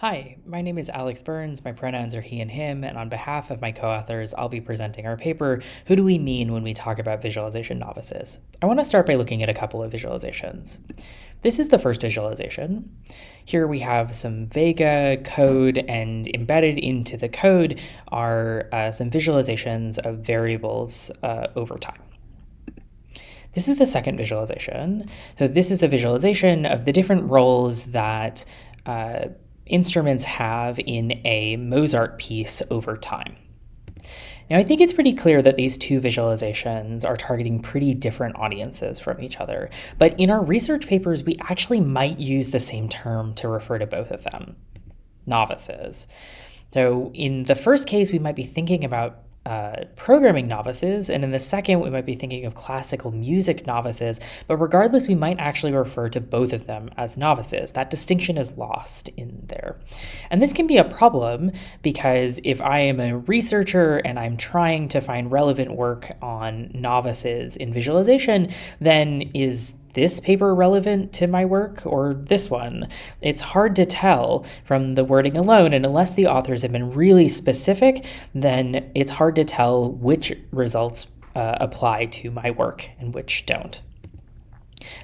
Hi, my name is Alex Burns, my pronouns are he and him, and on behalf of my co-authors, I'll be presenting our paper, Who Do We Mean When We Talk About Visualization Novices? I want to start by looking at a couple of visualizations. This is the first visualization. Here we have some Vega code, and embedded into the code are some visualizations of variables over time. This is the second visualization. So this is a visualization of the different roles that instruments have in a Mozart piece over time. Now, I think it's pretty clear that these two visualizations are targeting pretty different audiences from each other, but in our research papers, we actually might use the same term to refer to both of them: novices. So in the first case, we might be thinking about programming novices, and in the second, we might be thinking of classical music novices, but regardless, we might actually refer to both of them as novices. That distinction is lost in there. And this can be a problem because if I am a researcher and I'm trying to find relevant work on novices in visualization, then is this paper relevant to my work or this one? It's hard to tell from the wording alone, and unless the authors have been really specific, then it's hard to tell which results apply to my work and which don't.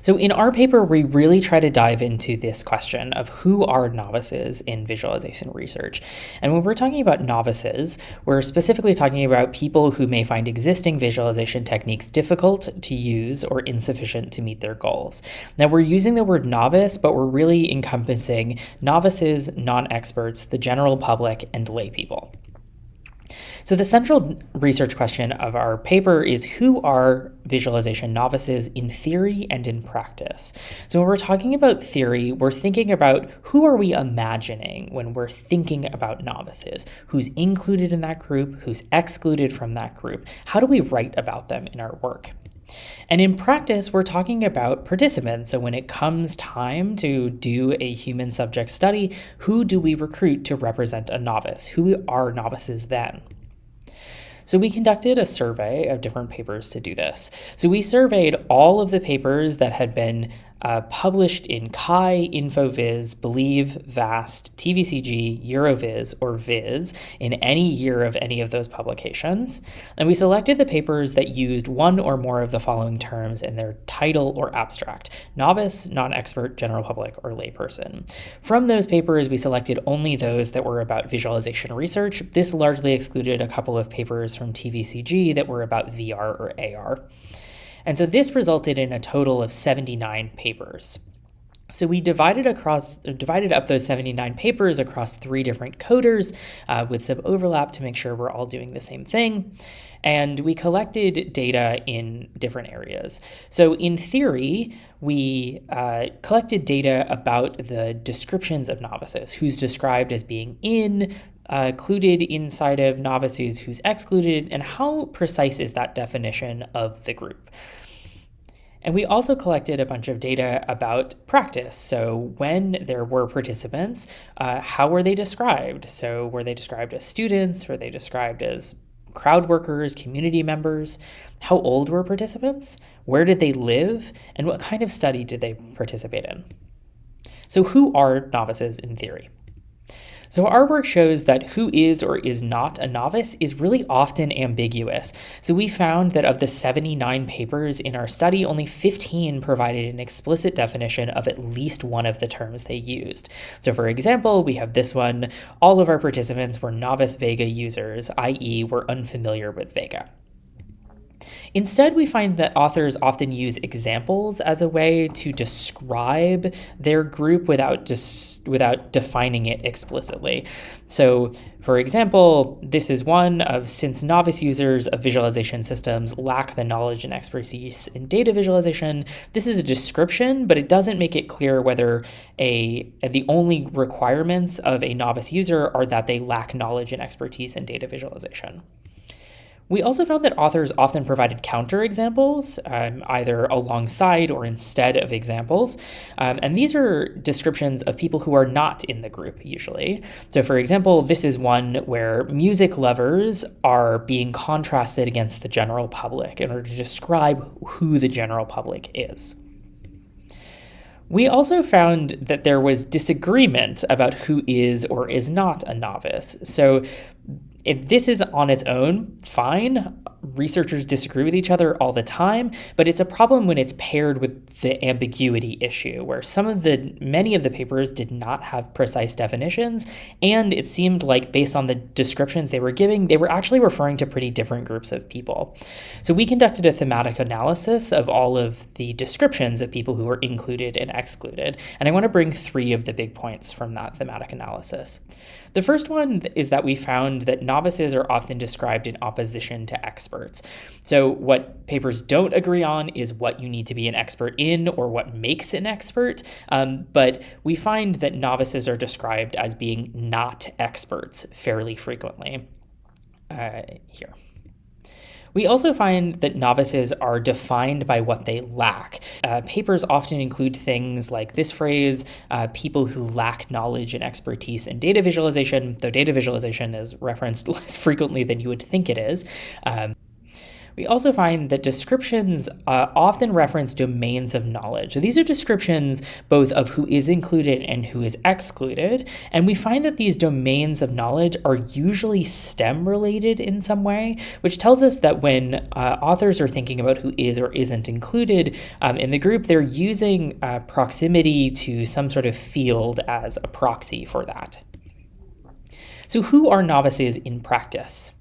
So in our paper, we really try to dive into this question of who are novices in visualization research. And when we're talking about novices, we're specifically talking about people who may find existing visualization techniques difficult to use or insufficient to meet their goals. Now, we're using the word novice, but we're really encompassing novices, non-experts, the general public, and laypeople. So the central research question of our paper is, who are visualization novices in theory and in practice? So when we're talking about theory, we're thinking about who are we imagining when we're thinking about novices? Who's included in that group? Who's excluded from that group? How do we write about them in our work? And in practice, we're talking about participants. So when it comes time to do a human subject study, who do we recruit to represent a novice? Who are novices then? So we conducted a survey of different papers to do this. So we surveyed all of the papers that had been published in Chi, InfoViz, Believe, Vast, TVCG, Euroviz, or Viz in any year of any of those publications. And we selected the papers that used one or more of the following terms in their title or abstract: novice, non-expert, general public, or layperson. From those papers, we selected only those that were about visualization research. This largely excluded a couple of papers from TVCG that were about VR or AR. And so this resulted in a total of 79 papers. So we divided up those 79 papers across 3 different coders with some overlap to make sure we're all doing the same thing. And we collected data in different areas. So in theory, we collected data about the descriptions of novices: who's described as being included inside of novices, who's excluded, and how precise is that definition of the group. And we also collected a bunch of data about practice. So when there were participants, how were they described? So were they described as students? Were they described as crowd workers, community members? How old were participants? Where did they live? And what kind of study did they participate in? So who are novices in theory? So our work shows that who is or is not a novice is really often ambiguous. So we found that of the 79 papers in our study, only 15 provided an explicit definition of at least one of the terms they used. So for example, we have this one: all of our participants were novice Vega users, i.e. were unfamiliar with Vega. Instead, we find that authors often use examples as a way to describe their group without defining it explicitly. So, for example, this is one of: since novice users of visualization systems lack the knowledge and expertise in data visualization. This is a description, but it doesn't make it clear whether the only requirements of a novice user are that they lack knowledge and expertise in data visualization. We also found that authors often provided counterexamples, either alongside or instead of examples. And these are descriptions of people who are not in the group, usually. So for example, this is one where music lovers are being contrasted against the general public in order to describe who the general public is. We also found that there was disagreement about who is or is not a novice. So if this is on its own, fine. Researchers disagree with each other all the time, but it's a problem when it's paired with the ambiguity issue, where many of the papers did not have precise definitions, and it seemed like based on the descriptions they were giving, they were actually referring to pretty different groups of people. So we conducted a thematic analysis of all of the descriptions of people who were included and excluded, and I want to bring 3 of the big points from that thematic analysis. The first one is that we found that novices are often described in opposition to experts. So what papers don't agree on is what you need to be an expert in or what makes an expert, but we find that novices are described as being not experts fairly frequently. Here. We also find that novices are defined by what they lack. Papers often include things like this phrase, people who lack knowledge and expertise in data visualization, though data visualization is referenced less frequently than you would think it is. We also find that descriptions often reference domains of knowledge. So these are descriptions both of who is included and who is excluded. And we find that these domains of knowledge are usually STEM related in some way, which tells us that when authors are thinking about who is or isn't included in the group, they're using proximity to some sort of field as a proxy for that. So who are novices in practice?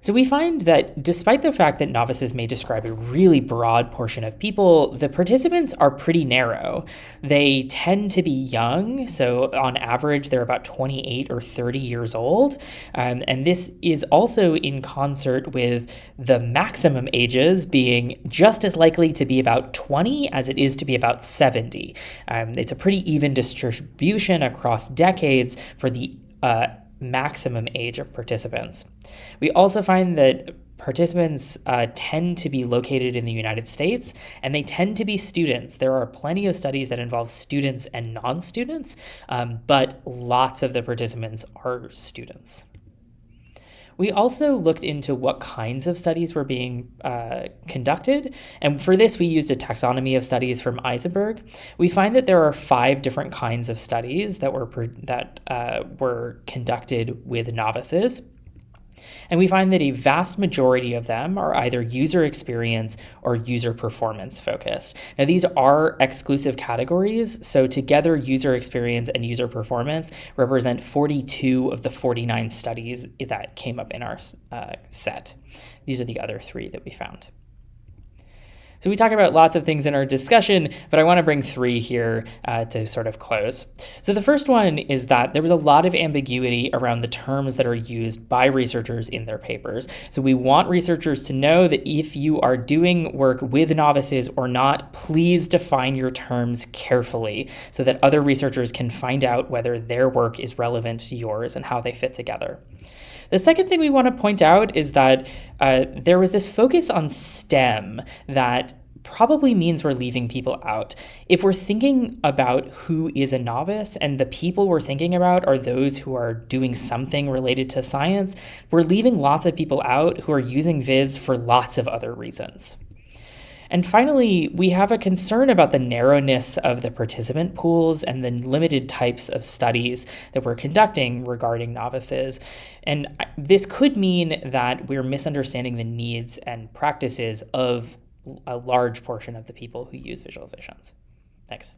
So we find that despite the fact that novices may describe a really broad portion of people, the participants are pretty narrow. They tend to be young, so on average they're about 28 or 30 years old, and this is also in concert with the maximum ages being just as likely to be about 20 as it is to be about 70. It's a pretty even distribution across decades for the maximum age of participants. We also find that participants tend to be located in the United States, and they tend to be students. There are plenty of studies that involve students and non-students, but lots of the participants are students. We also looked into what kinds of studies were being conducted, and for this we used a taxonomy of studies from Eisenberg. We find that there are 5 different kinds of studies that were conducted with novices. And we find that a vast majority of them are either user experience or user performance focused. Now, these are exclusive categories, so together user experience and user performance represent 42 of the 49 studies that came up in our set. These are the other 3 that we found. So we talk about lots of things in our discussion, but I want to bring 3 here to sort of close. So the first one is that there was a lot of ambiguity around the terms that are used by researchers in their papers. So we want researchers to know that if you are doing work with novices or not, please define your terms carefully so that other researchers can find out whether their work is relevant to yours and how they fit together. The second thing we want to point out is that there was this focus on STEM that probably means we're leaving people out. If we're thinking about who is a novice and the people we're thinking about are those who are doing something related to science, we're leaving lots of people out who are using Viz for lots of other reasons. And finally, we have a concern about the narrowness of the participant pools and the limited types of studies that we're conducting regarding novices. And this could mean that we're misunderstanding the needs and practices of a large portion of the people who use visualizations. Thanks.